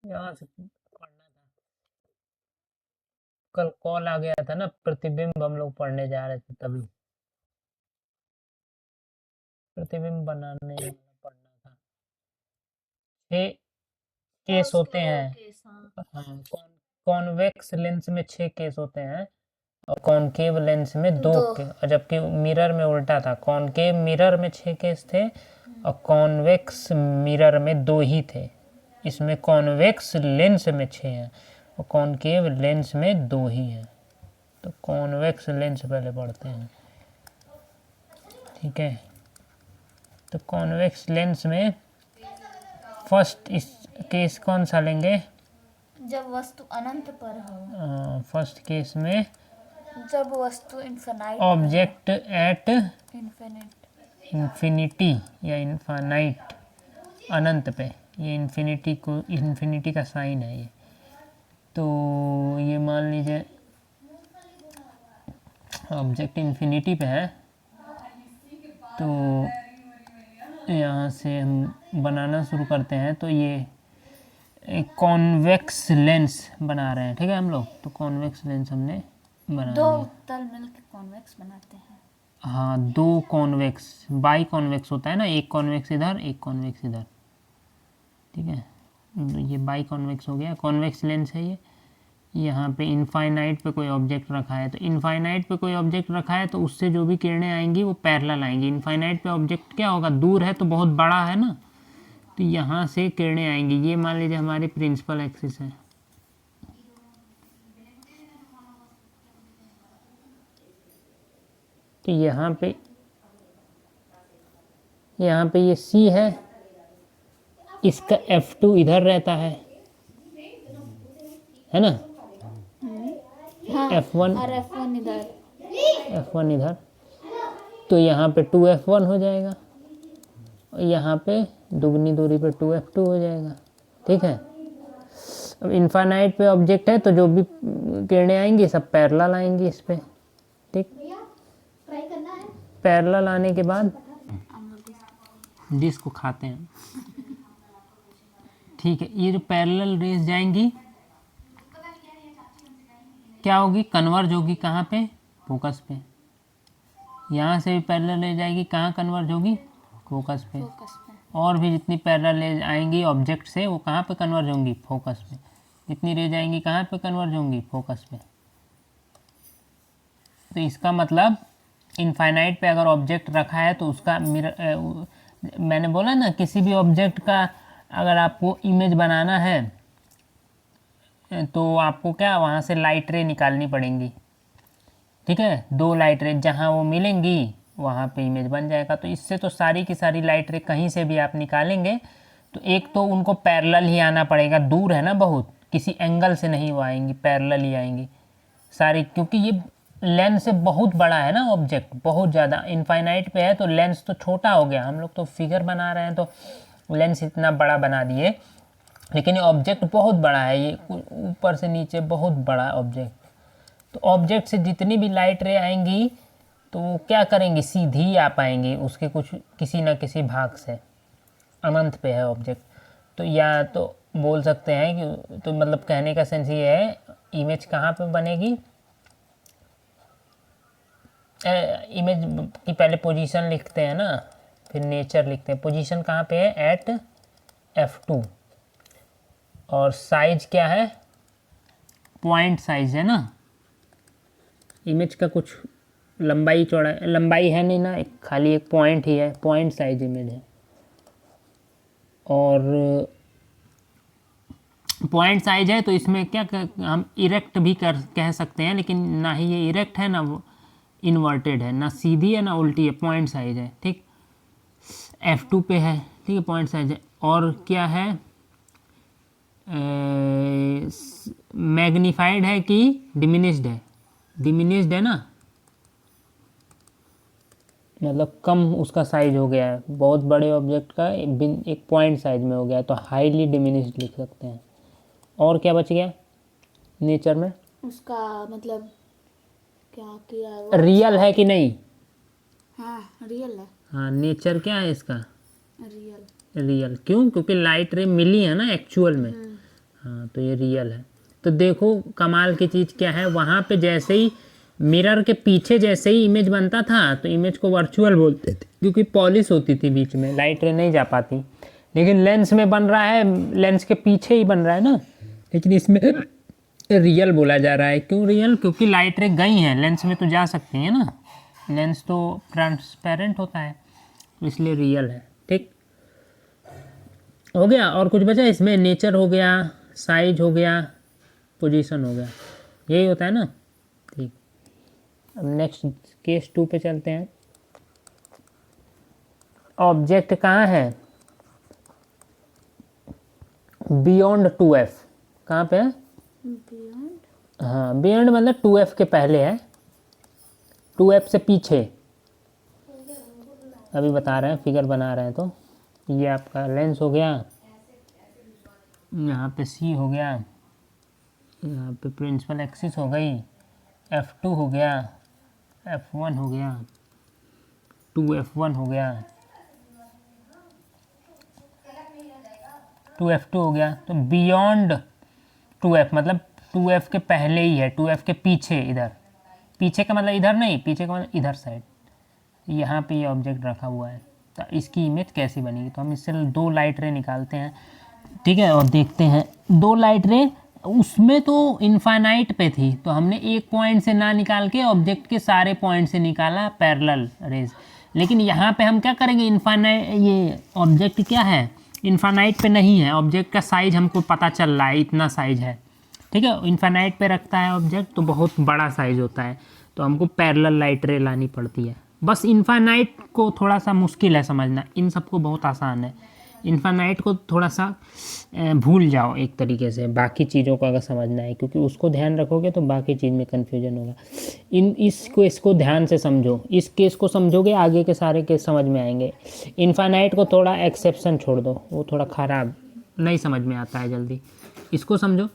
यहाँ से पढ़ना था, कल कॉल आ गया था ना, प्रतिबिंब हम लोग पढ़ने जा रहे थे, तभी प्रतिबिंब बनाने वाला पढ़ना था। 6 केस होते हैं। हाँ, कॉन्वेक्स लेंस में 6 केस होते हैं और कॉनकेव लेंस में 2 के, जबकि मिरर में उल्टा था, कॉनकेव मिरर में 6 केस थे और कॉन्वेक्स मिरर में 2 ही थे। इसमें कॉन्वेक्स लेंस में 6 हैं और कॉनकेव लेंस में 2 ही हैं। तो कॉन्वेक्स लेंस पहले पढ़ते हैं, ठीक है। तो कॉन्वेक्स लेंस में फर्स्ट इस केस कौन सा लेंगे? जब वस्तु अनंत पर हो। फर्स्ट केस में जब वस्तु infinite, object at infinite, infinity या इन्फानाइट, अनंत पे, ये इन्फिनिटी का साइन है ये। तो ये मान लीजिए ऑब्जेक्ट इन्फिनिटी पे है, तो यहाँ से हम बनाना शुरू करते हैं। तो ये एक कॉन्वेक्स लेंस बना रहे हैं, ठीक है हम लोग। तो कॉन्वेक्स लेंस हमने बना दो लिया। तल मिलकर कॉन्वेक्स बनाते हैं। हाँ, 2 कॉन्वेक्स, बाई कॉन्वेक्स होता है ना, एक कॉन्वेक्स इधर एक कॉन्वेक्स इधर, ठीक है। ये बाई कॉन्वेक्स हो गया, कॉन्वेक्स लेंस है ये। यहाँ पे इनफाइनाइट पे कोई ऑब्जेक्ट रखा है, तो इनफाइनाइट पे कोई ऑब्जेक्ट रखा है तो उससे जो भी किरणें आएंगी वो पैरेलल आएंगी। इनफाइनाइट पे ऑब्जेक्ट क्या होगा, दूर है तो बहुत बड़ा है ना, तो यहाँ से किरणें आएंगी। ये मान लीजिए हमारी प्रिंसिपल एक्सिस है, तो यहाँ पे ये C है, इसका F2 इधर रहता है ना। हाँ, F1 और F1 इधर, F1 इधर, तो यहाँ पे 2F1 हो जाएगा और यहाँ पे दुगनी दूरी पे 2F2 हो जाएगा, ठीक है। अब इनफाइनाइट पे ऑब्जेक्ट है तो जो भी किरणें आएंगी सब पैरेलल आएंगी इस पे, ठीक। पैरेलल आने के बाद डिस्क को खाते हैं, ठीक है। ये जो पैरेलल रेज जाएंगी क्या होगी, कन्वर्ज होगी कहाँ पे, फोकस पे। यहाँ से भी पैरेलल रेज आएगी, कहाँ कन्वर्ज होगी, फोकस पे। और भी जितनी पैरेलल रेज आएंगी ऑब्जेक्ट से वो कहाँ पे कन्वर्ज होंगी, फोकस पे। जितनी रेज आएंगी कहाँ पे कन्वर्ज होंगी, फोकस पे। तो इसका मतलब इनफाइनाइट पे अगर ऑब्जेक्ट रखा है तो उसका मिरर, मैंने बोला ना किसी भी ऑब्जेक्ट का अगर आपको इमेज बनाना है तो आपको क्या वहाँ से लाइट रे निकालनी पड़ेंगी, ठीक है। 2 लाइट रे जहाँ वो मिलेंगी वहाँ पे इमेज बन जाएगा। तो इससे तो सारी की सारी लाइट रे कहीं से भी आप निकालेंगे तो एक तो उनको पैरेलल ही आना पड़ेगा, दूर है ना बहुत, किसी एंगल से नहीं वो आएंगी, पैरेलल ही आएंगी सारी, क्योंकि ये लेंस से बहुत बड़ा है ना ऑब्जेक्ट, बहुत ज़्यादा। इनफाइनाइट पे है तो लेंस तो छोटा हो गया, हम लोग तो फिगर बना रहे हैं तो लेंस इतना बड़ा बना दिए, लेकिन ये ऑब्जेक्ट बहुत बड़ा है, ये ऊपर से नीचे बहुत बड़ा ऑब्जेक्ट। तो ऑब्जेक्ट से जितनी भी लाइट रे आएंगी तो वो क्या करेंगी, सीधी आ पाएंगी उसके कुछ किसी ना किसी भाग से। अनंत पे है ऑब्जेक्ट, तो या तो बोल सकते हैं कि, तो मतलब कहने का सेंस ये है, इमेज कहाँ पे बनेगी, इमेज की पहले पोजीशन लिखते हैं ना, फिर नेचर लिखते हैं। पोजीशन कहाँ पे है, एट F2, और साइज क्या है, पॉइंट साइज है ना। इमेज का कुछ लंबाई चौड़ाई, लंबाई है नहीं ना, खाली एक पॉइंट ही है, पॉइंट साइज इमेज है। और पॉइंट साइज है तो इसमें क्या हम इरेक्ट भी कह सकते हैं, लेकिन ना ही ये इरेक्ट है ना वो इन्वर्टेड है, ना सीधी है ना उल्टी है, पॉइंट साइज है, ठीक। F2 पे है, ठीक है, पॉइंट साइज है। और क्या है, मैग्नीफाइड है कि डिमिनिश्ड है, डिमिनिश्ड है ना, मतलब कम उसका साइज हो गया है, बहुत बड़े ऑब्जेक्ट का एक पॉइंट साइज में हो गया है, तो हाईली डिमिनिश्ड लिख सकते हैं। और क्या बच गया नेचर में, उसका मतलब क्या किया है वो, रियल है कि नहीं, हाँ रियल है। हाँ, नेचर क्या है इसका, रियल, रियल। क्यों, क्योंकि लाइट रे मिली है ना एक्चुअल में। हाँ तो ये रियल है। तो देखो कमाल की चीज़ क्या है, वहाँ पे जैसे ही मिरर के पीछे जैसे ही इमेज बनता था तो इमेज को वर्चुअल बोलते थे, क्योंकि पॉलिश होती थी बीच में, लाइट रे नहीं जा पाती। लेकिन लेंस में बन रहा है, लेंस के पीछे ही बन रहा है ना, लेकिन इसमें रियल बोला जा रहा है। क्यों रियल? क्योंकि लाइट रे गई हैं, लेंस में तो जा सकती है ना, लेंस तो ट्रांसपेरेंट होता है, तो इसलिए रियल है। ठीक हो गया। और कुछ बचा इसमें? नेचर हो गया, साइज हो गया, पोजीशन हो गया, यही होता है ना। ठीक, अब नेक्स्ट केस 2 पे चलते हैं। ऑब्जेक्ट कहाँ है? Beyond 2F। कहाँ पे है? बियॉन्ड। हाँ बियॉन्ड मतलब 2F के पहले है, 2F से पीछे। अभी बता रहे हैं, फिगर बना रहे हैं। तो ये आपका लेंस हो गया, यहाँ पे C हो गया, यहाँ पे प्रिंसिपल एक्सिस हो गई, F2 हो गया, F1 हो गया, 2F1 हो गया, 2F2 हो गया। तो बियॉन्ड 2F मतलब 2F के पहले ही है, 2F के पीछे, इधर। पीछे का मतलब इधर नहीं, पीछे का मतलब इधर साइड। यहाँ पे ये ऑब्जेक्ट रखा हुआ है, तो इसकी इमेज कैसी बनेगी? तो हम इससे 2 लाइट रे निकालते हैं, ठीक है, और देखते हैं। 2 लाइट रे, उसमें तो इनफाइनाइट पे थी, तो हमने एक पॉइंट से ना निकाल के ऑब्जेक्ट के सारे पॉइंट से निकाला पैरेलल रेज। लेकिन यहाँ पे हम क्या करेंगे? इनफाइनाइट, ये ऑब्जेक्ट क्या है, इनफाइनाइट पे नहीं है, ऑब्जेक्ट का साइज हमको पता चल रहा है, इतना साइज है, ठीक है। इनफाइनाइट पे रखता है ऑब्जेक्ट तो बहुत बड़ा साइज होता है, तो हमको पैरेलल लाइट रे लानी पड़ती है। बस इनफाइनाइट को थोड़ा सा मुश्किल है समझना, इन सबको बहुत आसान है। इनफाइनाइट को थोड़ा सा भूल जाओ एक तरीके से, बाकी चीज़ों को अगर समझना है, क्योंकि उसको ध्यान रखोगे तो बाकी चीज़ में कन्फ्यूजन होगा। इसको ध्यान से समझो, इस केस को समझोगे आगे के सारे केस समझ में आएंगे। इनफाइनाइट को थोड़ा एक्सेप्शन छोड़ दो, वो थोड़ा ख़राब, नहीं समझ में आता है जल्दी। इसको समझो।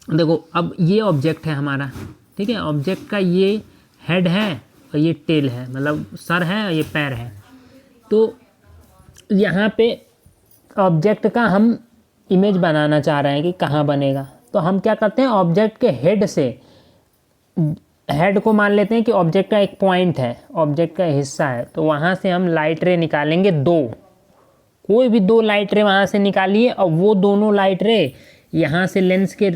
देखो अब ये ऑब्जेक्ट है हमारा, ठीक है, ऑब्जेक्ट का ये हेड है और ये टेल है, मतलब सर है और ये पैर है। तो यहाँ पे ऑब्जेक्ट का हम इमेज बनाना चाह रहे हैं कि कहाँ बनेगा, तो हम क्या करते हैं, ऑब्जेक्ट के हेड से, हेड को मान लेते हैं कि ऑब्जेक्ट का एक पॉइंट है, ऑब्जेक्ट का हिस्सा है, तो वहाँ से हम लाइट रे निकालेंगे 2, कोई भी 2 लाइट रे वहाँ से निकालिए, और वो दोनों लाइट रे यहाँ से लेंस के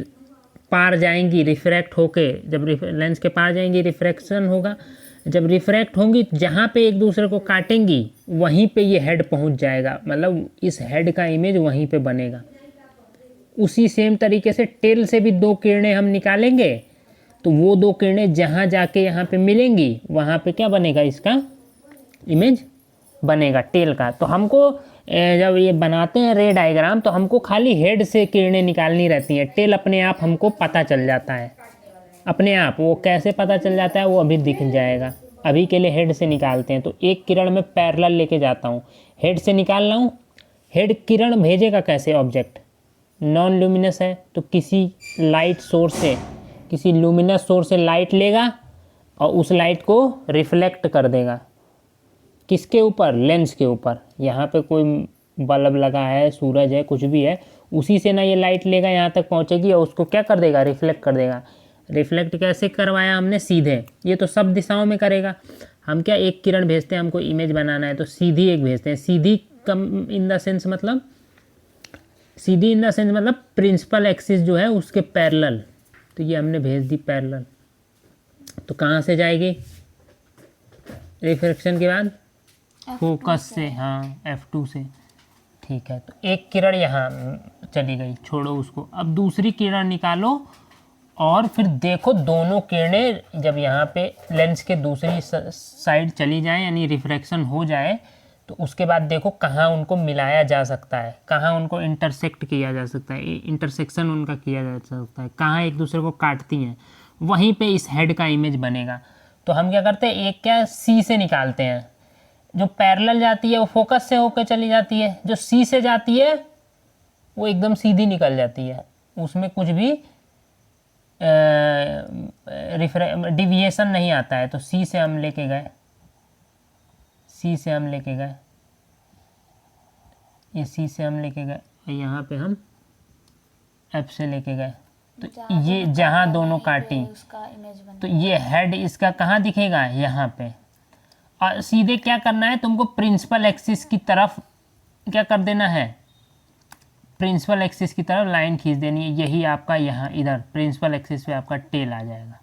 पार जाएंगी, रिफ्रैक्ट होके, जब लेंस के पार जाएंगी रिफ्रैक्शन होगा, जब रिफ्रैक्ट होंगी जहाँ पे एक दूसरे को काटेंगी वहीं पे ये हेड पहुँच जाएगा, मतलब इस हेड का इमेज वहीं पे बनेगा। उसी सेम तरीके से टेल से भी 2 किरणें हम निकालेंगे, तो वो 2 किरणें जहाँ जाके यहाँ पे मिलेंगी वहाँ पे क्या बनेगा, इसका इमेज बनेगा टेल का। तो हमको जब ये बनाते हैं रे डायग्राम, तो हमको खाली हेड से किरणें निकालनी रहती हैं, टेल अपने आप हमको पता चल जाता है, अपने आप। वो कैसे पता चल जाता है वो अभी दिख जाएगा, अभी के लिए हेड से निकालते हैं। तो एक किरण में पैरेलल लेके जाता हूँ, हेड से निकाल रहा हूँ, हेड किरण भेजेगा कैसे? ऑब्जेक्ट नॉन ल्यूमिनस है, तो किसी लाइट सोर्स से, किसी ल्यूमिनस सोर्स से लाइट लेगा और उस लाइट को रिफ्लेक्ट कर देगा, किसके ऊपर? लेंस के ऊपर। यहाँ पे कोई बल्ब लगा है, सूरज है, कुछ भी है, उसी से ना ये लाइट लेगा, यहाँ तक पहुँचेगी और उसको क्या कर देगा? रिफ्लेक्ट कर देगा। रिफ्लेक्ट कैसे करवाया हमने? सीधे, ये तो सब दिशाओं में करेगा। हम क्या एक किरण भेजते हैं, हमको इमेज बनाना है तो सीधी एक भेजते हैं, सीधी कम इन द सेंस मतलब, सीधी इन द सेंस मतलब प्रिंसिपल एक्सिस जो है उसके पैरेलल, तो ये हमने भेज दी पैरेलल। तो कहाँ से जाएगी रिफ्लेक्शन के बाद? फोकस से, हाँ F2 से, ठीक है। तो एक किरण यहाँ चली गई, छोड़ो उसको। अब दूसरी किरण निकालो और फिर देखो दोनों किरणें जब यहाँ पे लेंस के दूसरी साइड चली जाए, यानी रिफ्रैक्शन हो जाए, तो उसके बाद देखो कहाँ उनको मिलाया जा सकता है, कहाँ उनको इंटरसेक्ट किया जा सकता है, इंटरसेक्शन उनका किया जा सकता है, कहाँ एक दूसरे को काटती हैं, वहीं पे इस हेड का इमेज बनेगा। तो हम क्या करते हैं, एक क्या सी से निकालते हैं, जो पैरेलल जाती है वो फोकस से होकर चली जाती है, जो सी से जाती है वो एकदम सीधी निकल जाती है, उसमें कुछ भी डिविएशन नहीं आता है। तो सी से हम लेके गए, सी से हम लेके गए, ये सी से हम लेके गए, यहाँ पे हम एफ से लेके गए तो जहाँ ये पे जहाँ बताया दोनों वहीं पे काटी उसका इमेज बना। तो ये हेड इसका कहाँ दिखेगा, यहाँ पे। और सीधे क्या करना है तुमको, प्रिंसिपल एक्सिस की तरफ क्या कर देना है, प्रिंसिपल एक्सिस की तरफ लाइन खींच देनी है। यही आपका यहाँ इधर प्रिंसिपल एक्सिस पे आपका टेल आ जाएगा,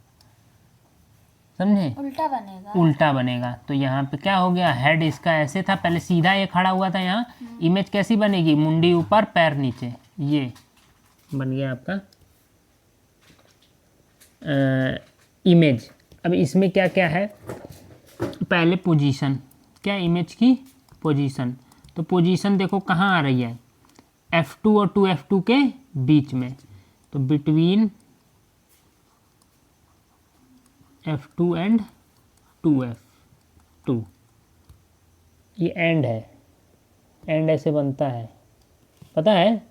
समझे। उल्टा बनेगा। उल्टा बनेगा तो यहाँ पे क्या हो गया, हेड इसका ऐसे था पहले, सीधा ये खड़ा हुआ था यहाँ। इमेज कैसी बनेगी, मुंडी ऊपर पैर नीचे, ये बन गया आपका इमेज। अब इसमें क्या क्या है, पहले पोजीशन, क्या इमेज की पोजीशन। तो पोजीशन देखो कहाँ आ रही है, F2 और 2F2 के बीच में। तो बिटवीन F2 एंड 2F2, ये एंड है, एंड ऐसे बनता है, पता है,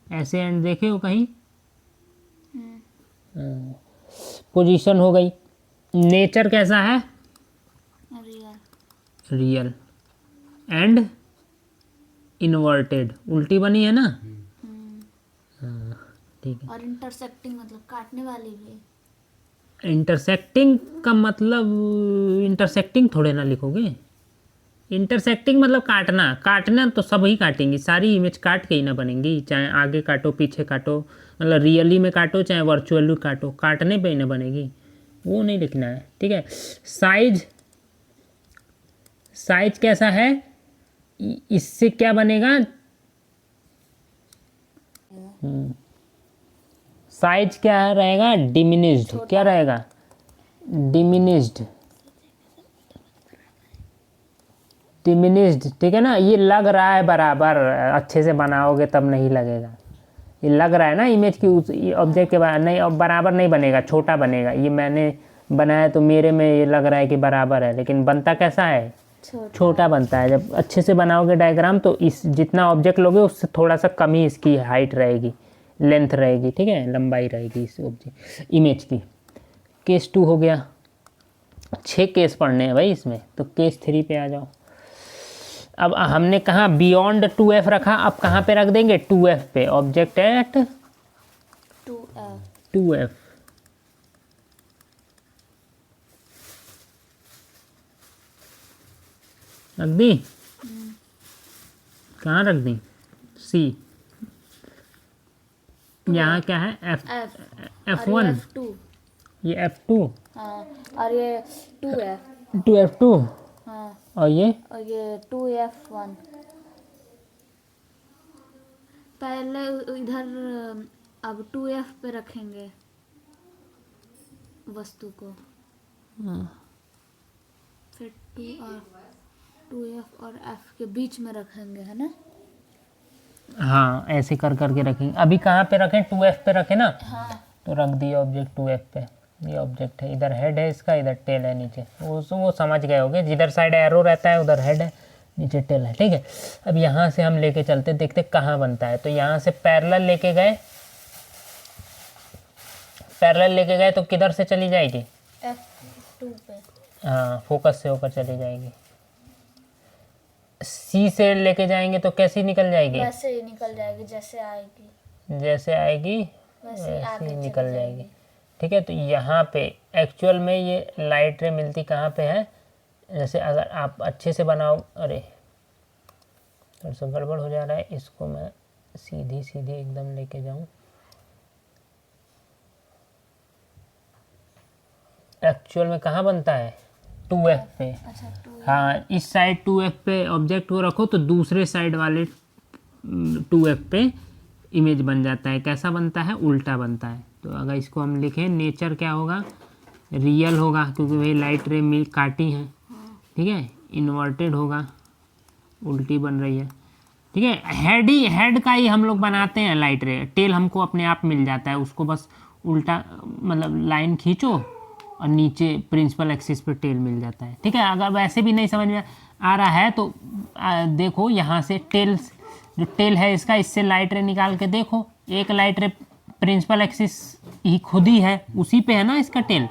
ऐसे एंड देखे हो कहीं। पोजीशन हो गई। नेचर कैसा है, रियल। रियल। एंड इन्वर्टेड, उल्टी बनी है ना। हाँ, ठीक है। और इंटरसेक्टिंग मतलब काटने वाली भी। इंटरसेक्टिंग का मतलब, इंटरसेक्टिंग थोड़े ना लिखोगे, इंटरसेक्टिंग मतलब काटना। काटना तो सब ही काटेंगी, सारी इमेज काट के ही ना बनेंगी, चाहे आगे काटो पीछे काटो, मतलब रियली में काटो चाहे वर्चुअली काटो, काटने पे ही ना बनेगी, वो नहीं लिखना है, ठीक है। साइज, साइज कैसा है, इससे क्या बनेगा, साइज क्या रहेगा, डिमिनिश्ड। क्या रहेगा, डिमिनिश्ड, डिमिनिश्ड, ठीक है ना। ये लग रहा है बराबर, अच्छे से बनाओगे तब नहीं लगेगा। ये लग रहा है ना इमेज की उस ऑब्जेक्ट के बराबर नहीं, अब बराबर नहीं बनेगा, छोटा बनेगा। ये मैंने बनाया तो मेरे में ये लग रहा है कि बराबर है, लेकिन बनता कैसा है, छोटा बनता है। जब अच्छे से बनाओगे डायग्राम तो इस जितना ऑब्जेक्ट लोगे उससे थोड़ा सा कम ही इसकी हाइट रहेगी, लेंथ रहेगी, ठीक है, लंबाई रहेगी इस ऑब्जेक्ट इमेज की। केस 2 हो गया, 6 केस पढ़ने हैं भाई इसमें, तो केस 3 पे आ जाओ। अब हमने कहा बियॉन्ड 2F रखा, अब कहाँ पे रख देंगे, 2F पे, ऑब्जेक्ट एट 2F। रख दी, कहाँ रख दी, C। यहाँ क्या है, F1, ये F2, हाँ, और ये 2F, 2F2, हाँ, और ये 2F1। पहले इधर अब 2F पे रखेंगे वस्तु को, फिर 2F और F के बीच में रखेंगे, है ना। हाँ ऐसे कर करके रखेंगे। अभी कहाँ पे रखें, 2F पे रखें ना, हाँ, तो रख दिए ऑब्जेक्ट 2F पे। ये ऑब्जेक्ट है, इधर हेड है इसका, इधर टेल है नीचे, वो समझ गए होगे, जिधर साइड एरो रहता है उधर हेड है, नीचे टेल है, ठीक है। अब यहाँ से हम लेके चलते, देखते कहाँ बनता है। तो यहाँ से पैरेलल लेके गए, पैरेलल लेके गए तो किधर से चली जाएगी, F2 पे, हाँ फोकस से होकर चली जाएगी। C से लेके जाएंगे तो कैसी निकल जाएगी, वैसे ही निकल जाएगी, जैसे आएगी जैसे आएगी वैसे वैसे आगे ही चली निकल जाएगी, जाएगी। ठीक है। तो यहाँ पे एक्चुअल में ये लाइट रे मिलती कहाँ पे है, जैसे अगर आप अच्छे से बनाओ, अरे थोड़ा सा गड़बड़ हो जा रहा है, इसको मैं सीधी सीधी एकदम लेके जाऊँ। एक्चुअल में कहाँ बनता है, 2F पे। अच्छा, 2F। हाँ इस साइड 2F पे ऑब्जेक्ट को रखो तो दूसरे साइड वाले 2F पे इमेज बन जाता है। कैसा बनता है, उल्टा बनता है। तो अगर इसको हम लिखें, नेचर क्या होगा, रियल होगा क्योंकि वही लाइट रे मिल काटी है, ठीक है। इन्वर्टेड होगा, उल्टी बन रही है, ठीक है। हेड का ही हम लोग बनाते हैं लाइट रे, टेल हमको अपने आप मिल जाता है, उसको बस उल्टा मतलब लाइन खींचो और नीचे प्रिंसिपल एक्सिस पे टेल मिल जाता है, ठीक है। अगर वैसे भी नहीं समझ में आ रहा है तो देखो यहाँ से टेल, जो टेल है इसका, इससे लाइट रे निकाल के देखो, एक लाइट रे प्रिंसिपल एक्सिस ही खुद ही है, उसी पे है ना इसका टेल।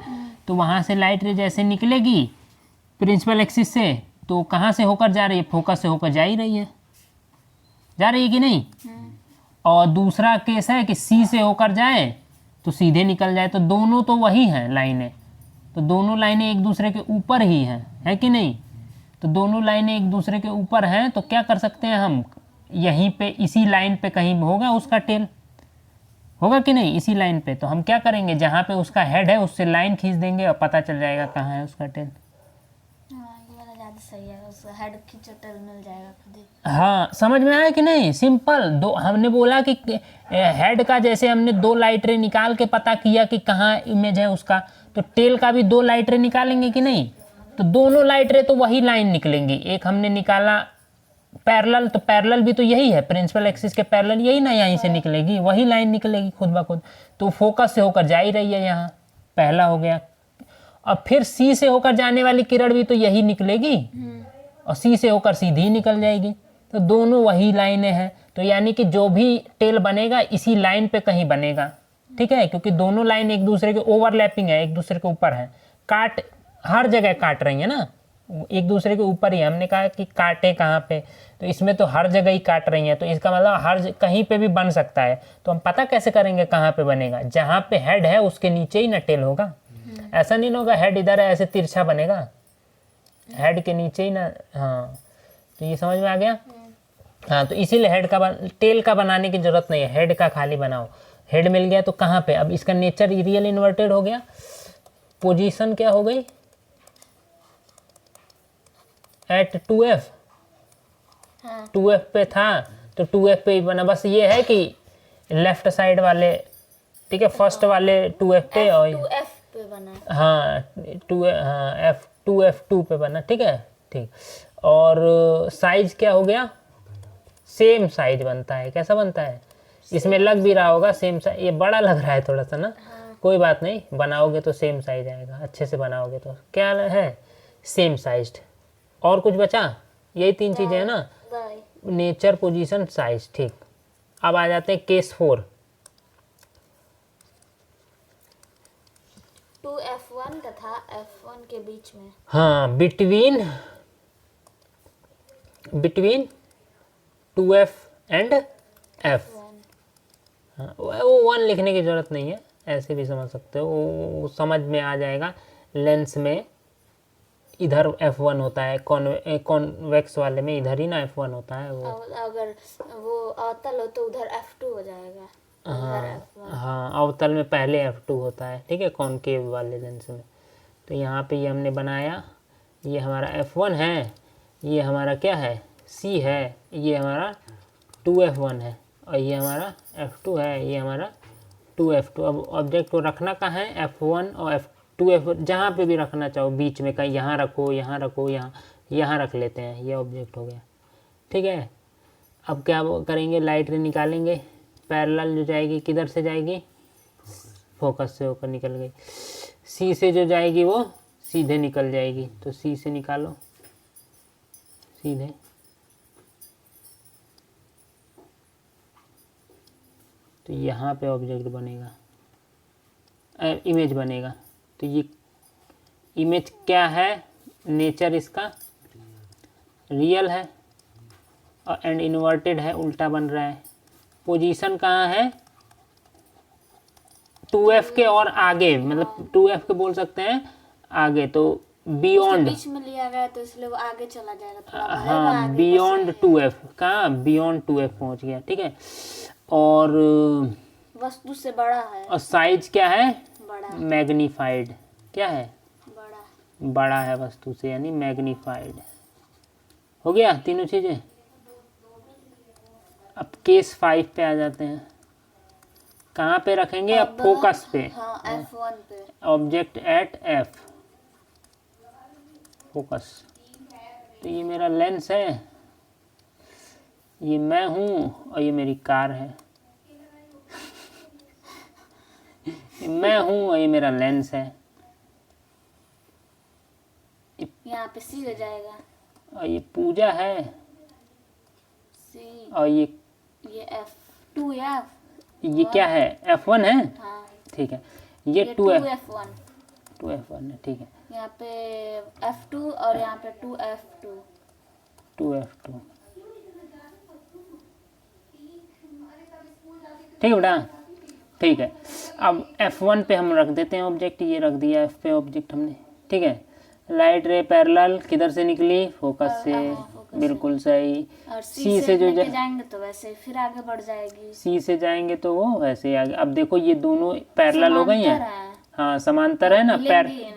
तो वहाँ से लाइट रे जैसे निकलेगी प्रिंसिपल एक्सिस से, तो कहाँ से होकर जा रही है, फोकस से होकर जा ही रही है, जा रही है कि नहीं। और दूसरा केस है कि सी से होकर जाए तो सीधे निकल जाए, तो दोनों तो वही हैं लाइनें, तो दोनों लाइनें एक दूसरे के ऊपर ही हैं, है कि नहीं। तो दोनों लाइनें एक दूसरे के ऊपर हैं, तो क्या कर सकते हैं हम, यहीं पे इसी लाइन पे कहीं होगा उसका टेल, होगा कि नहीं, इसी लाइन पे। तो हम क्या करेंगे, जहाँ पे उसका हेड है उससे लाइन खींच देंगे और पता चल जाएगा कहाँ है उसका टेल। हाँ, ये वाला ज़्यादा सही है, उस हेड खींचो टेल मिल जाएगा खुद ही। हाँ, समझ में आया कि नहीं, सिंपल। दो हमने बोला कि हेड का जैसे हमने 2 लाइटरें निकाल के पता किया कि कहाँ इमेज है उसका, तो टेल का भी 2 लाइटरें निकालेंगे कि नहीं। तो दोनों लाइटरें तो वही लाइन निकलेंगी। एक हमने निकाला पैरेलल, तो पैरेलल भी तो यही है, प्रिंसिपल एक्सिस के पैरेलल यही ना, यहीं से निकलेगी वही लाइन निकलेगी खुद ब खुद। तो फोकस से होकर जा ही रही है यहाँ, पहला हो गया। और फिर सी से होकर जाने वाली किरण भी तो यही निकलेगी, और सी से होकर सीधी निकल जाएगी। तो दोनों वही लाइनें हैं, तो यानी कि जो भी टेल बनेगा इसी लाइन पे कहीं बनेगा, ठीक है, क्योंकि दोनों लाइन एक दूसरे के ओवरलैपिंग है, एक दूसरे के ऊपर है, काट हर जगह काट रही है ना, एक दूसरे के ऊपर ही। हमने कहा कि काटे कहाँ पे, तो इसमें तो हर जगह ही काट रही हैं, तो इसका मतलब कहीं पे भी बन सकता है। तो हम पता कैसे करेंगे कहाँ पे बनेगा, जहाँ पे हेड है उसके नीचे ही ना टेल होगा। ऐसा नहीं होगा हेड इधर है ऐसे तिरछा बनेगा, हेड के नीचे ही ना। हाँ, तो ये समझ में आ गया। हाँ, तो इसीलिए टेल का बनाने की जरूरत नहीं है, हेड का खाली बनाओ। हेड मिल गया तो कहाँ पे, अब इसका नेचर रियल इन्वर्टेड हो गया, पोजीशन क्या हो गई, एट 2f, हाँ 2f पे था तो 2f पे ही बना। बस ये है कि लेफ्ट साइड वाले, ठीक है, फर्स्ट वाले 2f पे और 2f पे बना है। हाँ 2f2 पे बना, ठीक है, ठीक। और साइज क्या हो गया, सेम साइज बनता है। कैसा बनता है, इसमें लग भी रहा होगा सेम साइज, ये बड़ा लग रहा है थोड़ा सा ना, कोई बात नहीं, बनाओगे तो सेम साइज आएगा, अच्छे से बनाओगे तो क्या है, सेम साइज्ड। और कुछ बचा, यही 3 चीज़ें हैं ना, बाय नेचर, पोजीशन, साइज, ठीक। अब आ जाते हैं केस 4। 2f1 तथा f1 के बीच में। हाँ, बिटवीन 2f एंड f। हाँ, वो 1 लिखने की ज़रूरत नहीं है, ऐसे भी समझ सकते हो, वो समझ में आ जाएगा। लेंस में इधर f1 होता है, कॉन्वेक्स वाले में इधर ही ना f1 होता है वो। अगर वो अवतल हो तो उधर f2 हो जाएगा, उधर f1। हाँ, अवतल में पहले f2 होता है, ठीक है, कॉनकेव वाले लेंस में। तो यहाँ पे ये हमने बनाया, ये हमारा f1 है, ये हमारा क्या है, c है, ये हमारा 2f1 है, और ये हमारा f2 है, ये हमारा 2f2। अब ऑब्जेक्ट को रखना कहाँ है, f1 और f2 जहाँ पे भी रखना चाहो, बीच में कहीं, यहाँ रखो, यहाँ रखो, यहाँ रख लेते हैं, ये ऑब्जेक्ट हो गया, ठीक है। अब क्या करेंगे, लाइट रे निकालेंगे, पैरेलल जो जाएगी किधर से जाएगी, फोकस से होकर निकल गई, सी से जो जाएगी वो सीधे निकल जाएगी, तो सी से निकालो सीधे, तो यहाँ पे ऑब्जेक्ट बनेगा, इमेज बनेगा। तो ये इमेज क्या है, नेचर इसका रियल है और एंड इन्वर्टेड है, उल्टा बन रहा है। पोजीशन कहाँ है, 2f के और आगे, मतलब 2f के बोल सकते हैं आगे, तो बियॉन्ड, बीच में लिया गया तो इसलिए वो आगे चला जाएगा, थोड़ा बढ़ेगा हाँ, आगे, बियॉन्ड 2f, कहाँ बियॉन्ड 2f पहुँच गया, ठीक है। और वस्तु से बड़ा है, और साइज क्या है, बड़ा मैग्नीफाइड, क्या है, बड़ा। बड़ा है वस्तु से, यानी मैग्नीफाइड। हो गया तीनों चीज़ें। अब केस 5 पे आ जाते हैं, कहाँ पे रखेंगे, अब फोकस पे, हाँ f1 पे। Object at f, focus. तो ये मेरा लेंस है, ये मैं हूँ, और ये मेरी कार है। ये मैं हूँ और ये मेरा लेंस है, यहाँ पे c हो जाएगा, और ये पूजा है, c, और ये f2 या ये क्या है, f1 है, हाँ, ठीक है, ये ये 2f1 2f1 है, ठीक है, यहाँ पे f2 और यहाँ पे 2f2। 2f2। ठीक है बेटा, ठीक है। अब F1 पे हम रख देते हैं ऑब्जेक्ट, ये रख दिया F पे ऑब्जेक्ट हमने, ठीक है। लाइट रे पैरेलल किधर से निकली, फोकस से, बिल्कुल सही। और सी से जो लेके जाएंगे तो वैसे फिर आगे बढ़ जाएगी। सी से जाएंगे तो वो वैसे ही आगे। अब देखो ये दोनों पैरेलल हो गई हैं, समांतर है। हाँ समांतर है ना,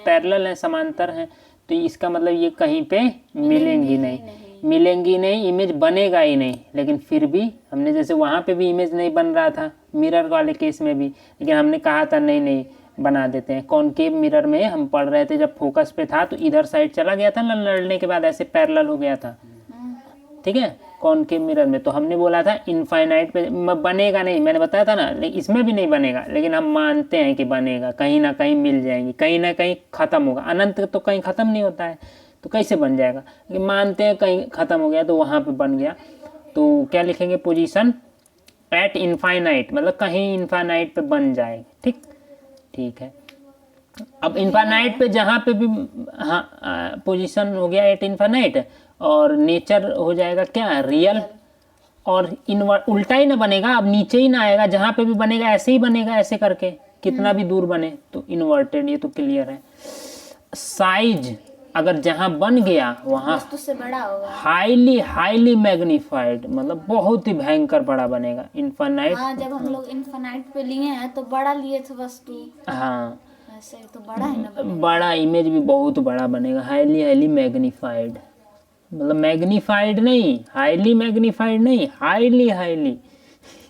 पैरेलल है, समांतर है, तो इसका मतलब ये कहीं पे मिलेंगी नहीं, मिलेंगी नहीं, इमेज बनेगा ही नहीं। लेकिन फिर भी हमने जैसे वहाँ पे भी इमेज नहीं बन रहा था मिरर वाले केस में भी, लेकिन हमने कहा था नहीं नहीं बना देते हैं। कॉनकेव मिरर में हम पढ़ रहे थे, जब फोकस पे था तो इधर साइड चला गया था ना, लड़ने के बाद ऐसे पैरेलल हो गया था, ठीक है। कॉनकेव मिरर में तो हमने बोला था इनफाइनाइट पे बनेगा नहीं, मैंने बताया था ना, लेकिन इसमें भी नहीं बनेगा, लेकिन हम मानते हैं कि बनेगा, कहीं ना कहीं मिल जाएंगी, कहीं ना कहीं ख़त्म होगा। अनंत तो कहीं ख़त्म नहीं होता है, तो कैसे बन जाएगा, लेकिन मानते हैं कहीं ख़त्म हो गया तो वहाँ पे बन गया। तो क्या लिखेंगे, पोजीशन एट इनफाइनाइट, मतलब कहीं इनफाइनाइट पे बन जाएगा, ठीक, ठीक है। अब इनफाइनाइट पे जहाँ पे भी, हाँ पोजीशन हो गया एट इनफाइनाइट, और नेचर हो जाएगा क्या, रियल। और उल्टा ही ना बनेगा, अब नीचे ही ना आएगा, जहाँ पे भी बनेगा ऐसे ही बनेगा, ऐसे करके कितना भी दूर बने तो इन्वर्टेड, ये तो क्लियर है। साइज अगर जहाँ बन गया वहाँ वस्तु से बड़ा होगा, हाईली हाईली मैग्नीफाइड, मतलब बहुत ही भयंकर बड़ा बनेगा। इनफाइनाइट, हाँ जब हम लोग इनफाइनाइट पे लिए हैं तो बड़ा लिए थे वस्तु, हाँ ऐसे तो बड़ा है ना बनेगा। बड़ा इमेज भी बहुत बड़ा बनेगा, हाईली हाईली मैग्नीफाइड, मतलब मैग्नीफाइड नहीं, हाईली मैग्नीफाइड नहीं, हाईली हाईली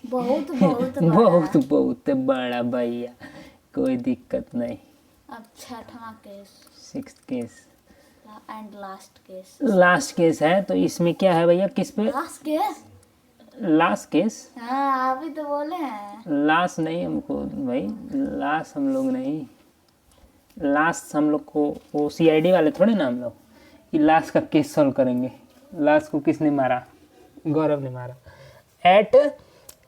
बहुत बहुत बड़ा। बहुत बहुत बड़ा भैया, कोई दिक्कत नहीं। अब छठवां case, sixth case, and last case. Last case है, तो इसमें क्या है भैया, किस पे, लास्ट केस, लास्ट केस, हाँ अभी तो बोले हैं। लास्ट नहीं हमको भाई, लास्ट हम लोग नहीं, लास्ट हम लोग को वो CID वाले थोड़े ना हम लोग, कि लास्ट का केस सॉल्व करेंगे। लास्ट को किसने मारा, गौरव ने मारा। एट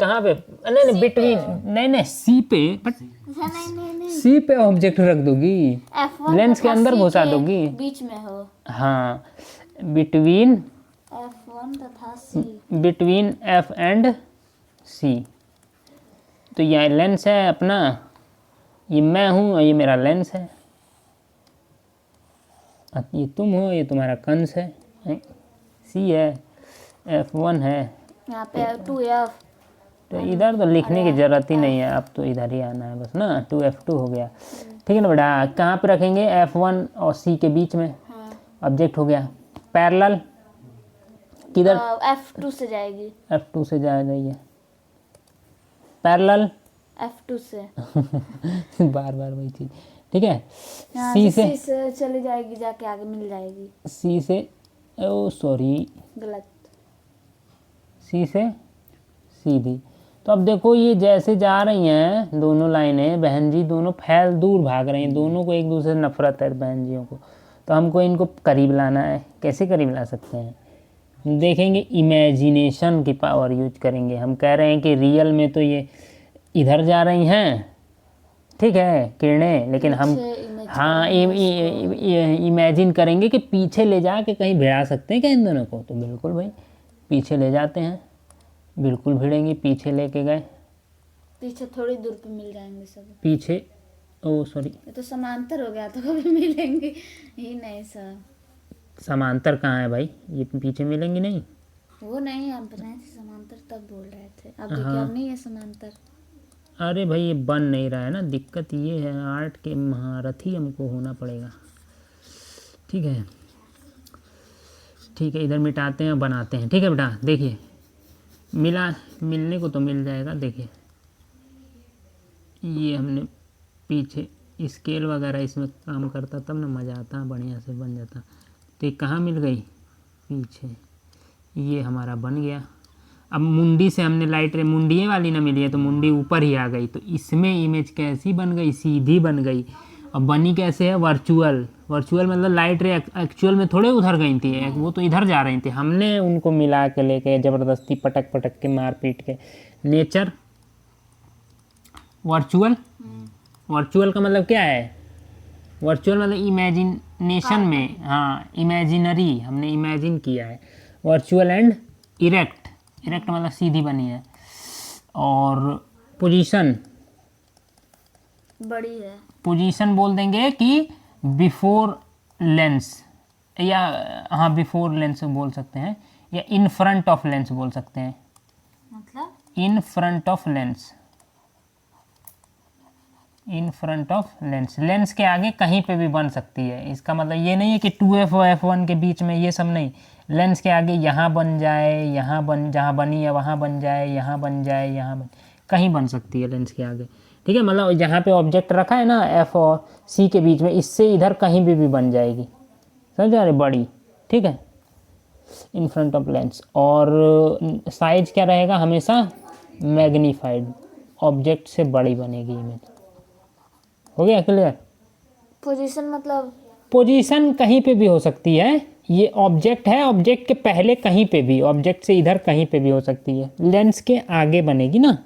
कहाँ पे, नहीं नहीं बिटवीन, नहीं नहीं सी पे, बट नहीं सी पे ऑब्जेक्ट रख दोगी, F1 लेंस के तथा अंदर C घुसा के दोगी, बीच में हो, हाँ बिटवीन, F1 तथा C, between F and C। तो यह लेंस है अपना, ये मैं हूँ और ये मेरा लेंस है, ये तुम हो, ये तुम्हारा कंस है, C है, F1 है, यहाँ पे 2F, तो इधर तो लिखने की ज़रूरत ही नहीं है, अब तो इधर ही आना है बस ना, 2F2 हो गया, ठीक है ना बेटा। कहाँ पे रखेंगे, F1 और C के बीच में, हाँ ऑब्जेक्ट हो गया। पैरेलल किधर, F2 से जाएगी, F2 से जा रही है, पैरेलल F2 से बार बार वही चीज़, ठीक है। यहाँ C से से, C से चली जाएगी, जाके आगे मिल जाएगी, C से, ओ सॉरी, गलत, C से सीधी। तो अब देखो ये जैसे जा रही हैं दोनों लाइनें, बहन जी दोनों फैल दूर भाग रही हैं, दोनों को एक दूसरे से नफरत है बहन जियों को, तो हमको इनको करीब लाना है। कैसे करीब ला सकते हैं, देखेंगे, इमेजिनेशन की पावर यूज करेंगे। हम कह रहे हैं कि रियल में तो ये इधर जा रही हैं, ठीक है किरणें, लेकिन हम हाँ इमेजिन करेंगे कि पीछे ले जा के कहीं भिड़ा सकते हैं क्या इन दोनों को, तो बिल्कुल भाई पीछे ले जाते हैं, बिल्कुल भिड़ेंगे, पीछे लेके गए, पीछे थोड़ी दूर पे मिल जाएंगे सब, पीछे, ओ सॉरी ये तो समांतर हो गया, तो कभी मिलेंगे ही नहीं सब। समांतर कहाँ है भाई, ये पीछे मिलेंगी नहीं, वो नहीं, आप बनाए थे समांतर तब बोल रहे थे, अब देखिए अब नहीं है समांतर। अरे भाई ये बन नहीं रहा है ना, दिक्कत ये है, आर्ट के महारथी हमको होना पड़ेगा, ठीक है ठीक है। इधर मिटाते हैं बनाते हैं, ठीक है बेटा। देखिए मिलने को तो मिल जाएगा, देखिए ये हमने पीछे स्केल वगैरह इसमें काम करता तब ना मज़ा आता, बढ़िया से बन जाता। तो ये कहाँ मिल गई, पीछे, ये हमारा बन गया। अब मुंडी से हमने लाइट रे, मुंडिये वाली ना मिली है तो मुंडी ऊपर ही आ गई, तो इसमें इमेज कैसी बन गई, सीधी बन गई। अब बनी कैसे है, वर्चुअल, वर्चुअल मतलब लाइट रे एक्चुअल में थोड़े उधर गई थी, वो तो इधर जा रही थी, हमने उनको मिला के लेके ज़बरदस्ती पटक पटक के मार पीट के। नेचर वर्चुअल, वर्चुअल का मतलब क्या है, वर्चुअल मतलब इमेजिनेशन में, हाँ इमेजिनरी, हमने इमेजिन किया है। वर्चुअल एंड इरेक्ट, इरेक्ट मतलब सीधी बनी है। और पोजीशन, बड़ी है। पोजीशन बोल देंगे कि बिफोर लेंस, या हाँ बिफोर लेंस बोल सकते हैं, या इन फ्रंट ऑफ लेंस बोल सकते हैं। मतलब in front of lens, in front of lens, lens के आगे कहीं पे भी बन सकती है। इसका मतलब ये नहीं है कि 2f और f1 के बीच में, ये सब नहीं। लेंस के आगे यहाँ बन जाए, यहाँ बन, जहाँ बनी है वहाँ बन जाए, यहाँ बन जाए, यहाँ बन, कहीं बन सकती है लेंस के आगे। ठीक है, मतलब जहाँ पे ऑब्जेक्ट रखा है ना f और c के बीच में, इससे इधर कहीं भी बन जाएगी, समझ आ रही, बड़ी। ठीक है, इन फ्रंट ऑफ लेंस। और साइज क्या रहेगा, हमेशा मैग्नीफाइड, ऑब्जेक्ट से बड़ी बनेगी इमेज। हो गया क्लियर? पोजीशन मतलब पोजीशन कहीं पे भी हो सकती है, ये ऑब्जेक्ट है, ऑब्जेक्ट के पहले कहीं पे भी, ऑब्जेक्ट से इधर कहीं पे भी हो सकती है, लेंस के आगे बनेगी ना,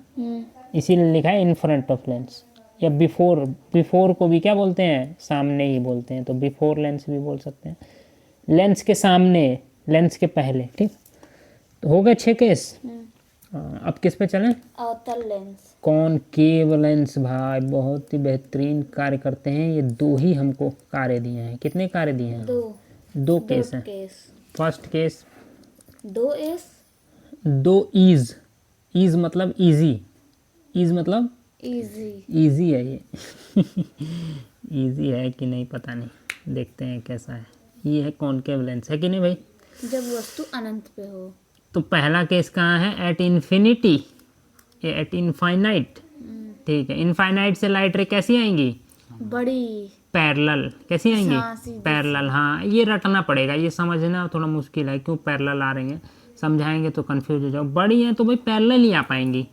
इसीलिए लिखा है इन फ्रंट ऑफ लेंस। या बिफोर, बिफोर को भी क्या बोलते हैं, सामने ही बोलते हैं, तो बिफोर लेंस भी बोल सकते हैं, लेंस के सामने, लेंस के पहले। ठीक, तो हो गए 6 केस। अब किस पे चलें? अवतल लेंस। कॉनकेव लेंस भाई बहुत ही बेहतरीन कार्य करते हैं। ये 2 ही हमको कार्य दिए हैं। कितने कार्य दिए हैं? 2 केस हैं। First case 2s, 2 ease, ease मतलब इजी, ईज मतलब इजी। इजी है ये इजी है कि नहीं पता नहीं, देखते हैं कैसा है। ये है कॉनकेव लेंस, है कि नहीं भाई? जब वस्तु अनंत पे हो। तो पहला केस कहाँ है? At infinity, eight infinite. ठीक है, इनफाइनाइट से लाइट रे कैसी आएंगी? बड़ी। पैरेलल, कैसी आएंगी? हाँ, सीधी। पैरेलल, हाँ ये रटना पड़ेगा, ये समझना थोड़ा मुश्किल है, क्यों पैरेलल आ रही हैं, समझाएंगे तो कंफ्यूज हो जाओ। बड़ी हैं तो भाई पैरेलल ही आ पाएंगी,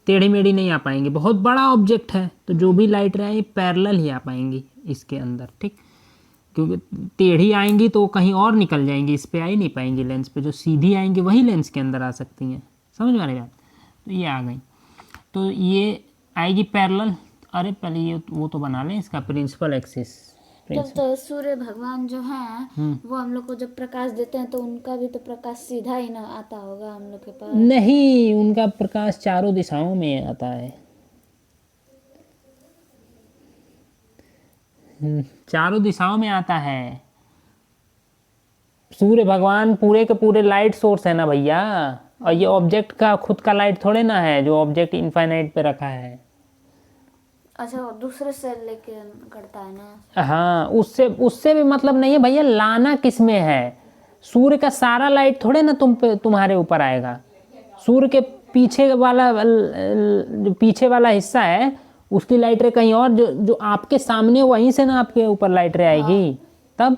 टेढ़ी मेढ़ी नहीं आ पाएंगी। बहुत बड़ा ऑब्जेक्ट है तो जो भी लाइट रे आए पैरेलल ही आ पाएंगी इसके अंदर। ठीक, क्योंकि टेढ़ी आएंगी तो कहीं और निकल जाएंगी, इस पे आ ही नहीं पाएंगी लेंस पे। जो सीधी आएंगी वही लेंस के अंदर आ सकती हैं, समझ में आ रही बात? तो ये आ गई, तो ये आएगी पैरेलल। अरे पहले ये वो तो बना लें इसका प्रिंसिपल एक्सिस। तो सूर्य भगवान जो हैं वो हम लोग को जब प्रकाश देते हैं तो उनका भी तो प्रकाश सीधा ही ना आता होगा हम लोग के पास। नहीं, उनका प्रकाश चारों दिशाओं में आता है। चारों दिशाओं में आता है। सूर्य भगवान पूरे के पूरे लाइट सोर्स है ना भैया, और ये ऑब्जेक्ट का खुद का लाइट थोड़े ना है जो ऑब्जेक्ट इनफाइनाइट पे रखा है। अच्छा, वो दूसरे से लेके करता है ना। हाँ, उससे भी मतलब नहीं है भैया, लाना किस में है? सूर्य का सारा लाइट थोड़े ना तुम्हारे ऊपर आएगा। सूर्य के पीछे वाला जो पीछे वाला हिस्सा है उसकी लाइट रे कहीं और, जो आपके सामने वहीं से ना आपके ऊपर लाइट रे आएगी तब।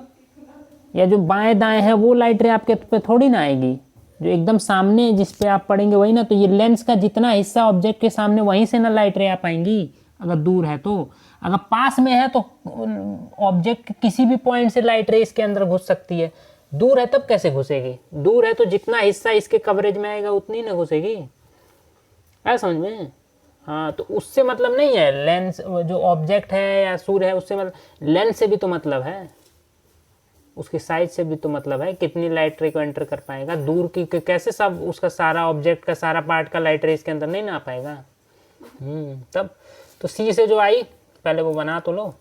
या जो बाएं दाएं है वो लाइट रे आपके पे थोड़ी ना आएगी, जो एकदम सामने जिस पे आप पड़ेंगे वही ना। तो ये लेंस का जितना हिस्सा ऑब्जेक्ट के सामने वहीं से ना लाइट रे आ पाएंगी अगर दूर है तो। अगर पास में है तो ऑब्जेक्ट के किसी भी पॉइंट से लाइट रे इसके अंदर घुस सकती है। दूर है तब कैसे घुसेगी? दूर है तो जितना हिस्सा इसके कवरेज में आएगा उतनी ना घुसेगी, है समझ में? हाँ, तो उससे मतलब नहीं है लेंस, जो ऑब्जेक्ट है या सूर्य है उससे मतलब, लेंस से भी तो मतलब है, उसके साइज से भी तो मतलब है, कितनी लाइट रे को एंटर कर पाएगा। दूर की कैसे सब उसका सारा ऑब्जेक्ट का सारा पार्ट का लाइट रे इसके अंदर नहीं ना आ पाएगा। तब तो सी से जो आई पहले वो बना तो लो।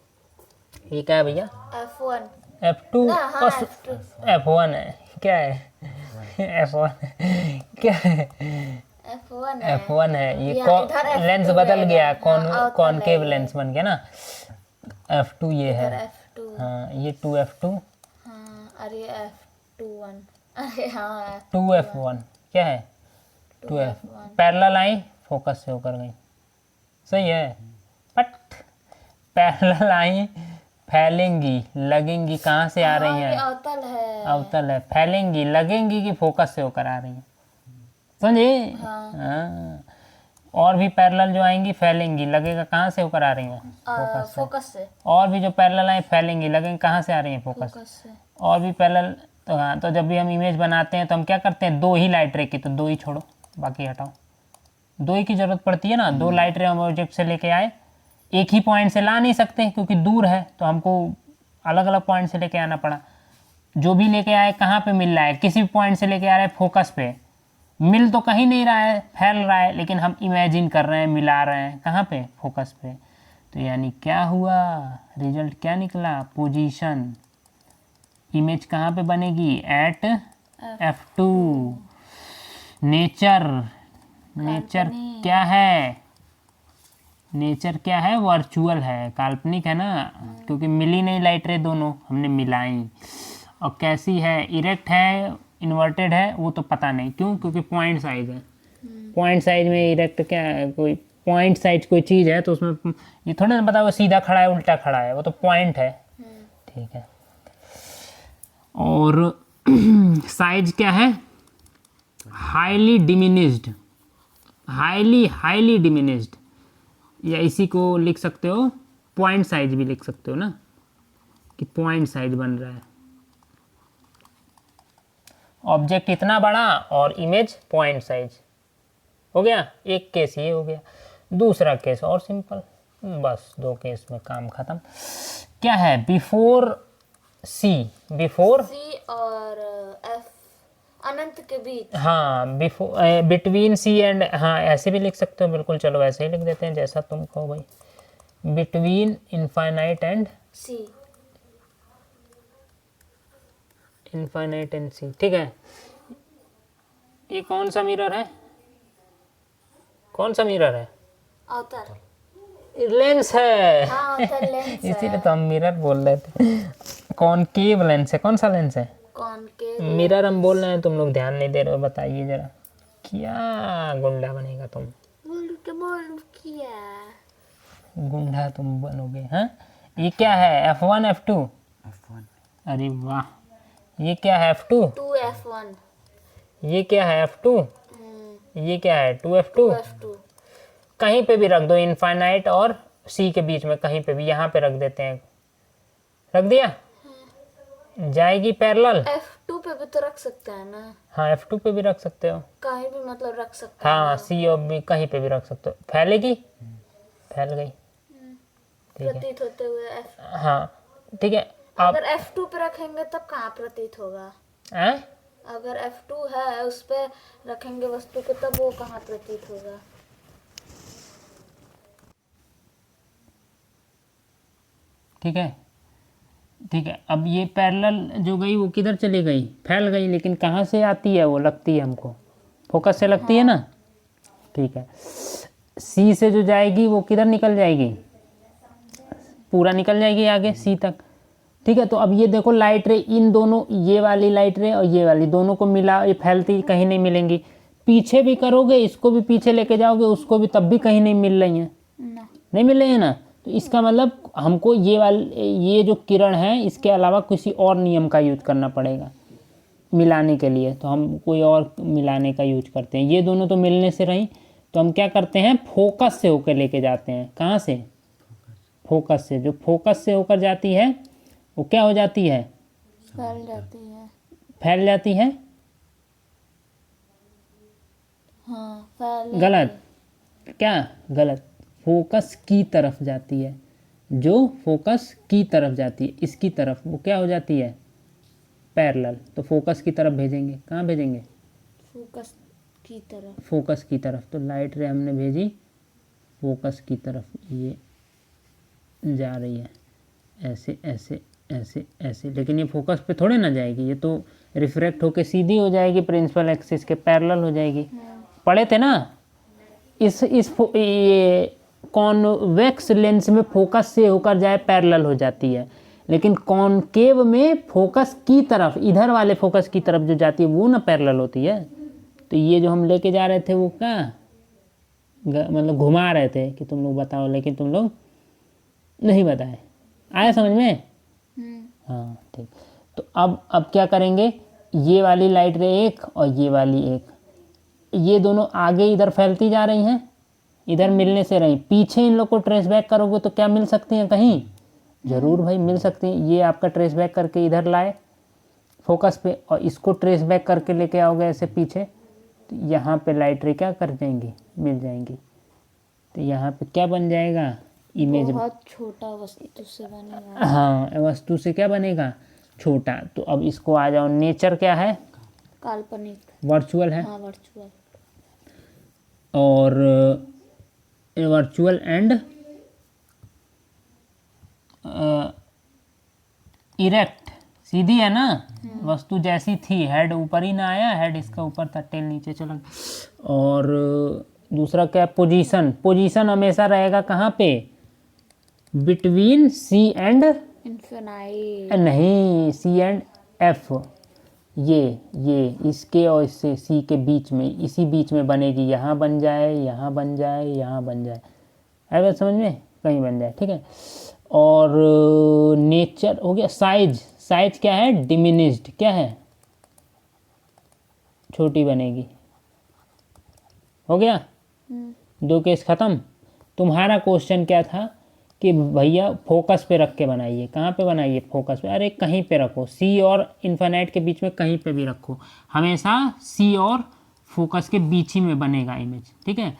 ये क्या है भैया? F1। F2 हाँ, F2। F1 है क्या है? F1 क्या है? F1 है। F1 है। ये इधर F2 लेंस बदल गया, हाँ, कॉनकेव लेंस बन गया ना। F2 ये है, F2। हाँ ये 2F2। हाँ, अरे F21। अरे हाँ, 2F1 क्या है? 2F पैरेलल आई, फोकस से होकर गई, सही है। बट पैरेलल आई, फैलेंगी, लगेंगी, कहाँ से आ रही ये हैं? अवतल है। अवतल है, फैलेंगी, लगेंगी कि फोकस से होकर आ रही हैं, समझे? हाँ। और भी पैरेलल जो आएंगी फैलेंगी, लगेगा कहाँ से होकर आ रही हैं? फोकस से। और भी जो पैरेलल आए फैलेंगी, लगेंगी कहाँ से आ रही हैं? फोकस से। और भी पैरेलल। तो हाँ, तो जब भी हम इमेज बनाते हैं तो हम क्या करते हैं? 2 ही लाइट रे की, तो 2 ही छोड़ो, बाकी हटाओ। 2 ही की जरूरत पड़ती है ना। 2 लाइट रे हम ऑब्जेक्ट से लेके आए, एक ही पॉइंट से ला नहीं सकते क्योंकि दूर है, तो हमको अलग अलग पॉइंट से लेके आना पड़ा। जो भी लेके आए कहाँ पे मिल रहा है? किसी भी पॉइंट से लेके आ रहे हैं फोकस पे, मिल तो कहीं नहीं रहा है, फैल रहा है, लेकिन हम इमेजिन कर रहे हैं, मिला रहे हैं कहाँ पे, फोकस पे। तो यानी क्या हुआ, रिजल्ट क्या निकला, पोजीशन। इमेज कहाँ पे बनेगी, एट F2। नेचर, नेचर काल्पनिक। क्या है, नेचर क्या है, वर्चुअल है, काल्पनिक है ना, क्योंकि मिली नहीं लाइट रे दोनों, हमने मिलाई। और कैसी है, इरेक्ट है, इन्वर्टेड है, वो तो पता नहीं, क्यों, क्योंकि पॉइंट साइज है। पॉइंट साइज में इरेक्ट क्या है, कोई पॉइंट साइज कोई चीज़ है तो उसमें ये थोड़ा ना पता वो सीधा खड़ा है उल्टा खड़ा है, वो तो पॉइंट है। ठीक है। और साइज क्या है, हाईली डिमिनिश्ड, हाईली डिमिनिश्ड, या इसी को लिख सकते हो पॉइंट साइज भी लिख सकते हो ना, कि पॉइंट साइज बन रहा है। ऑब्जेक्ट इतना बड़ा और इमेज पॉइंट साइज। हो गया, एक केस ये हो गया। दूसरा केस और सिंपल, बस 2 केस में काम खत्म। क्या है, बिफोर सी, बिफोर सी और एफ अनंत के बीच। हाँ, बिफोर, बिटवीन सी एंड, हाँ ऐसे भी लिख सकते हो बिल्कुल, चलो वैसे ही लिख देते हैं जैसा तुम कहो भाई। Between infinite and C, infinite and C, ठीक है। ये कौन सा मिरर है, कौन सा मिरर है, अवतार। लेंस है। हाँ अवतार लेंस है। इसीलिए तो हम मिरर बोल रहे थे। कॉनकेव लेंस है, कौन सा लेंस है, कौन के मिरर हम बोल रहे हैं, तुम लोग ध्यान नहीं दे रहे हो, बताइए जरा, क्या गुंडा बनेगा तुम, बोल किया। गुंडा तुम बनोगे, हाँ। ये क्या है, F1 F2, F1 अरे वाह। ये क्या है, F2, 2F1, ये क्या है, F2, ये क्या है, 2F2। F2। कहीं पे भी रख दो, इनफाइनाइट और सी के बीच में कहीं पे भी, यहाँ पे रख देते हैं, रख दिया, जाएगी पैरेलल। F2 पे भी तो रख सकते हैं ना, हाँ F2 पे भी रख सकते हो, कहीं भी मतलब रख सकते हैं। हाँ सी और बी कहीं पे भी रख सकते हो, फैलेगी, फैल गई, ठीक है। प्रतीत होते हुए F। हाँ ठीक है। आप अगर F2 पे रखेंगे तब कहाँ प्रतीत होगा, हैं? अगर F2 है उस पे रखेंगे वस्तु को तब वो कहाँ प्रतीत होगा। ठीक है, ठीक है। अब ये पैरेलल जो गई वो किधर चली गई, फैल गई, लेकिन कहाँ से आती है वो, लगती है हमको, फोकस से लगती है ना, ठीक है। सी से जो जाएगी वो किधर निकल जाएगी, पूरा निकल जाएगी आगे सी तक, ठीक है। तो अब ये देखो लाइट रे, इन दोनों, ये वाली लाइट रे और ये वाली, दोनों को मिला, ये फैलती कहीं नहीं मिलेंगी। पीछे भी करोगे, इसको भी पीछे लेके जाओगे, उसको भी, तब भी कहीं नहीं मिल रही हैं, ना। नहीं मिल रही है ना। तो इसका मतलब हमको ये जो किरण है, इसके अलावा किसी और नियम का यूज करना पड़ेगा मिलाने के लिए। तो हम कोई और मिलाने का यूज करते हैं, ये दोनों तो मिलने से रही, तो हम क्या करते हैं, फोकस से होकर लेके जाते हैं। कहाँ से, फोकस से। जो फोकस से होकर जाती है वो क्या हो जाती है, फैल जाती है। फैल जाती है, हाँ फैल गलत, क्या गलत, फोकस की तरफ जाती है, जो फोकस की तरफ जाती है, इसकी तरफ, वो क्या हो जाती है, पैरेलल। तो फोकस की तरफ भेजेंगे, कहाँ भेजेंगे, फोकस की तरफ। फोकस की तरफ। तो लाइट रे हमने भेजी फोकस की तरफ, ये जा रही है ऐसे ऐसे ऐसे ऐसे, लेकिन ये फोकस पे थोड़े ना जाएगी, ये तो रिफ्रैक्ट होके सीधी हो जाएगी, प्रिंसिपल एक्सिस के पैरेलल हो जाएगी। पढ़े थे ना, ये कॉन्वेक्स लेंस में फोकस से होकर जाए पैरेलल हो जाती है, लेकिन कॉनकेव में फोकस की तरफ, इधर वाले फोकस की तरफ जो जाती है वो ना पैरेलल होती है। तो ये जो हम लेके जा रहे थे वो क्या, मतलब घुमा रहे थे कि तुम लोग बताओ, लेकिन तुम लोग नहीं बताए। आया समझ में, हाँ ठीक। तो अब क्या करेंगे, ये वाली लाइट रे एक और ये वाली एक, ये दोनों आगे इधर फैलती जा रही हैं, इधर मिलने से रही, पीछे इन लोग को ट्रेस बैक करोगे तो क्या मिल सकती हैं कहीं, ज़रूर भाई मिल सकती हैं। ये आपका ट्रेस बैक करके इधर लाए फोकस पे, और इसको ट्रेस बैक करके लेके आओगे ऐसे पीछे, तो यहाँ पे लाइट रे क्या कर जाएंगी, मिल जाएंगी। तो यहाँ पे क्या बन जाएगा, इमेज, बहुत छोटा वस्तु से बनेगा। हाँ वस्तु से क्या बनेगा, छोटा। तो अब इसको आ जाओ, नेचर क्या है, काल्पनिक। वर्चुअल है, हाँ वर्चुअल। और वर्चुअल एंड इरेक्ट, सीधी है ना, वस्तु जैसी थी, हेड ऊपर ही ना आया, हेड इसका ऊपर था, टेल नीचे चला। और दूसरा क्या, पोजीशन, पोजीशन हमेशा रहेगा कहाँ पे, बिटवीन सी एंड, इन्फिनाइट। नहीं, सी एंड एफ, ये इसके और इससे सी के बीच में, इसी बीच में बनेगी, यहाँ बन जाए, यहाँ बन जाए, यहाँ बन जाए, है बात समझ में, कहीं बन जाए, ठीक है। और नेचर हो गया। साइज, साइज क्या है, डिमिनिश्ड, क्या है, छोटी बनेगी, हो गया। दो केस खत्म। तुम्हारा क्वेश्चन क्या था कि भैया फोकस पे रख के बनाइए, कहाँ पे बनाइए, फोकस पे, अरे कहीं पे रखो, सी और इन्फिनाइट के बीच में कहीं पे भी रखो, हमेशा सी और फोकस के बीच ही में बनेगा इमेज, ठीक है।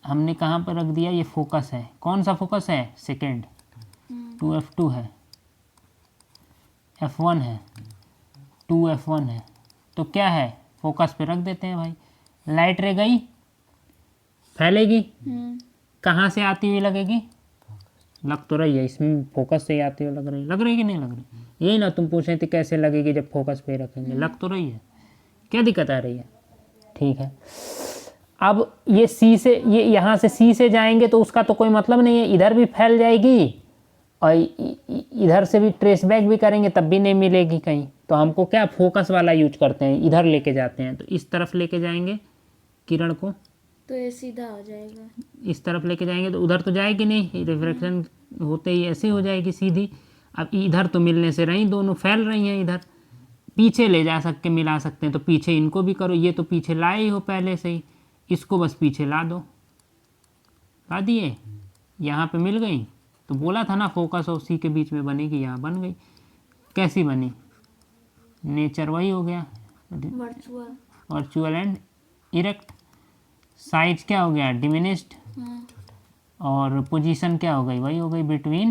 हमने कहाँ पर रख दिया, ये फोकस है, कौन सा फोकस है, सेकेंड, 2F2 है, F1 है, 2F1 है, तो क्या है, फोकस पे रख देते हैं भाई। लाइट रे गई, फैलेगी, कहाँ से आती हुई लगेगी, लग तो रही है, इसमें फोकस से ही आती हुई लग रही कि नहीं लग रही, यही ना तुम पूछ रहे थे कैसे लगेगी जब फोकस पे रखेंगे, लग तो रही है, क्या दिक्कत आ रही है, ठीक है। अब ये सी से, ये यहाँ से सी से जाएंगे तो उसका तो कोई मतलब नहीं है, इधर भी फैल जाएगी और इधर से भी ट्रेस बैक भी करेंगे तब भी नहीं मिलेगी कहीं, तो हमको क्या फोकस वाला यूज करते हैं, इधर लेके जाते हैं, तो इस तरफ लेके जाएंगे किरण को, तो ये सीधा हो जाएगा, इस तरफ लेके जाएंगे तो उधर तो जाएगी नहीं, रिफ्लेक्शन होते ही ऐसे हो जाएगी सीधी। अब इधर तो मिलने से रही, दोनों फैल रही हैं, इधर पीछे ले जा सकते, मिला सकते हैं, तो पीछे इनको भी करो, ये तो पीछे लाए ही हो पहले से ही, इसको बस पीछे ला दो, ला दिए, यहाँ पे मिल गई, तो बोला था ना फोकस और सी के बीच में बनेगी, यहाँ बन गई, कैसी बनी, नेचर वही हो गया, virtual. Virtual and erect. Size क्या हो गया, डिमिनिश्ड, और पोजीशन क्या हो गई, वही हो गई, between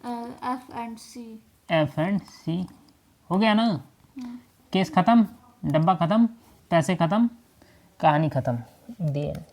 F and C. F and C, हो गया ना, केस ख़त्म, डब्बा ख़त्म, पैसे ख़त्म, कहानी ख़त्म, दी एंड।